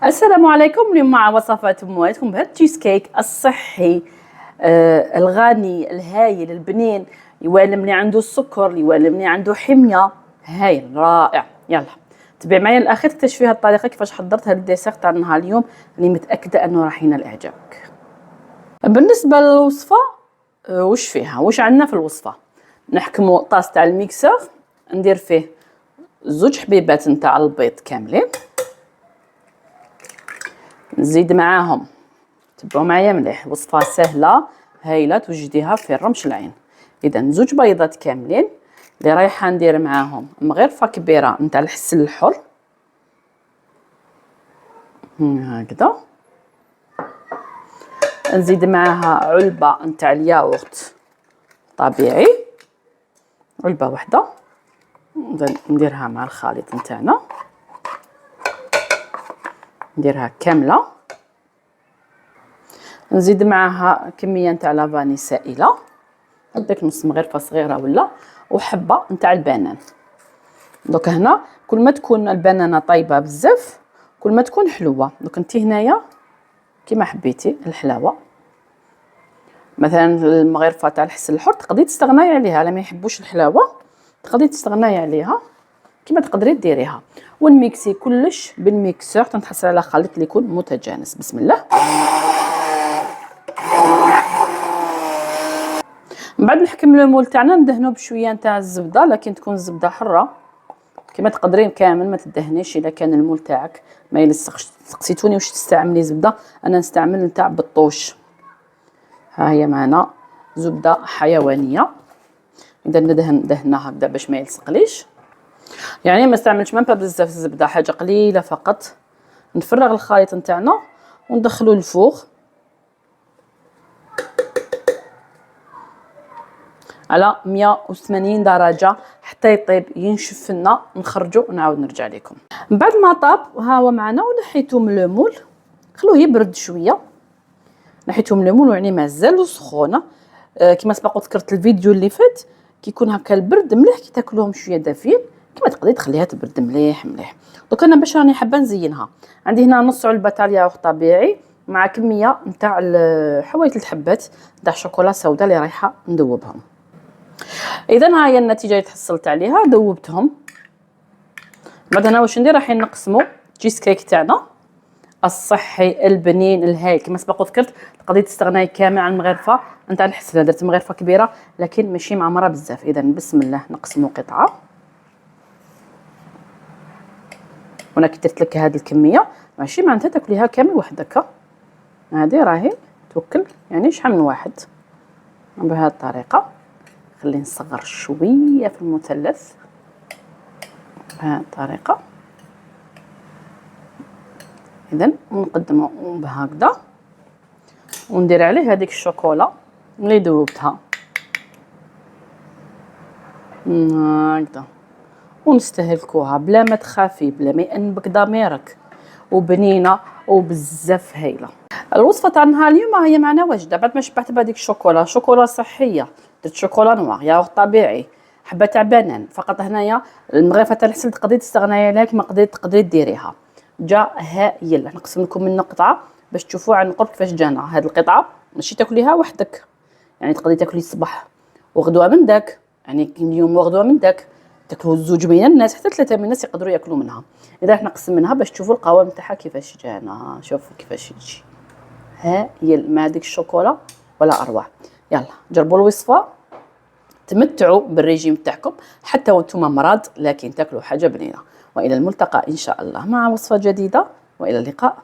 السلام عليكم. اليوم مع وصفات موعدكم بهذا التشيز كيك الصحي الغني الهايل البنين، يوالم لي عنده السكر، يوالم لي عنده حميه، هايل رائع. يلا تبع معايا الاخير تكتشفي هذه الطريقه كيفاش حضرت هذا الديسير تاع نهار اليوم اللي متاكده انه راح ينال اعجابك. بالنسبه للوصفه واش فيها، واش عندنا في الوصفه؟ نحكموا طاس تاع الميكسور، ندير فيه 2 حبيبات نتاع البيض كاملين، نزيد معاهم، تبعوا معايا مليح، وصفه سهله هايله توجديها في رمش العين. اذا 2 بيضات كاملين اللي رايحه ندير معاهم مغرفه كبيره نتاع الحسل الحر هكذا، نزيد معاها علبه نتاع الياغورت طبيعي، علبه واحده نديرها مع الخليط نتاعنا، نديرها كامله، نزيد معاها كميه نتاع لافاني سائله، هداك نص مغرفه صغيره ولا، وحبه نتاع البنان. دوك هنا كل ما تكون البنانه طيبه بزاف كل ما تكون حلوه. دوك انت هنايا كيما حبيتي الحلاوه، مثلا المغرفه تاع الحسل الحر تقدري تستغناي عليها، الا ما يحبوش الحلاوه تقدري تستغناي عليها كيما تقدري ديريها، ونميكسي كلش بالميكسور تنحصل على خليط اللي يكون متجانس. بسم الله. من بعد نحكم لو مول تاعنا ندهنو بشويه نتاع الزبده، لكن تكون الزبده حره كما تقدرين كامل، ما تدهنيش الا كان المول تاعك ما يلصقش. سقسيتوني واش تستعملي زبده، انا نستعمل نتاع بالطوش. ها هي معنا زبده حيوانيه، اذا ندهنها هكذا باش ما يلصقليش، يعني ما استعملش مام بزاف الزبده، حاجه قليله فقط. نفرغ الخليط نتاعنا وندخلو الفوغ على 180 درجه حتى يطيب ينشف لنا، نخرجو ونعاود نرجع لكم. من بعد ما طاب ها هو معنا ونحيتو من المول، خلوه يبرد شويه، نحيتو من المول يعني مازالو سخونه. كما سبق وذكرت الفيديو اللي فات، كي يكون هكا البرد مليح كي تاكلوهم شويه دافين كما تقدري تخليها تبرد مليح مليح. دوك انا باش راني حابه نزينها، عندي هنا نص علبه تاع الياغورت طبيعي مع كميه نتاع حوالي 3 حبات تاع شوكولا سوداء اللي رايحه ندوبهم. اذا ها هي النتيجه اللي تحصلت عليها، ذوبتهم. بعد هنا واش ندير، راح نقسموا تشيز كيك تاعنا الصحي البنين الهايل. كما سبق وذكرت تقدري تستغناي كامل عن المغرفه نتاع الحسله، درت مغرفه كبيره لكن ماشي معمره بزاف. اذا بسم الله نقسموا قطعه، وانا كي درت لك هذه الكميه ماشي معناتها تاكليها كامل وحدك، هذه راهي توكل يعني شحال من واحد. بهذه الطريقه خلي نصغر شويه في المثلث بهذه الطريقه. اذا نقدمه بهكذا وندير عليه هذيك الشوكولا اللي ذوبتها هكذا، ونستهلكوها بلا ما تخافي، بلا ما يأنبك ضميرك، وبنينه وبزاف هايله. الوصفه تاع نهار اليوم هي معنا واجده. بعد ما شبعت بهذيك الشوكولا، شوكولا صحيه، درت شوكولا نوار، ياغورت طبيعي، حبه تاع بنان فقط. هنايا المغرفه تاع الحسل تقدري تستغناي عليها كما تقدري ديريها، جا هايل. نقسم لكم منه قطعه باش تشوفوا عن قرب كيفاش جانا. هذه القطعه ماشي تاكليها وحدك، يعني تقدري تاكلي الصباح وغدوه من داك، يعني اليوم وغدوه من داك، تاكلوا 2 من الناس حتى 3 من الناس يقدروا ياكلوا منها. اذا راح نقسم منها باش تشوفوا القوام تاعها كيفاش جانا. شوفوا كيفاش يجي هايل مع ديك الشوكولا ولا اروع. يلا جربوا الوصفه، تمتعوا بالريجيم تاعكم حتى وانتم مرض، لكن تاكلوا حاجه بنينه. والى الملتقى ان شاء الله مع وصفه جديده، والى اللقاء.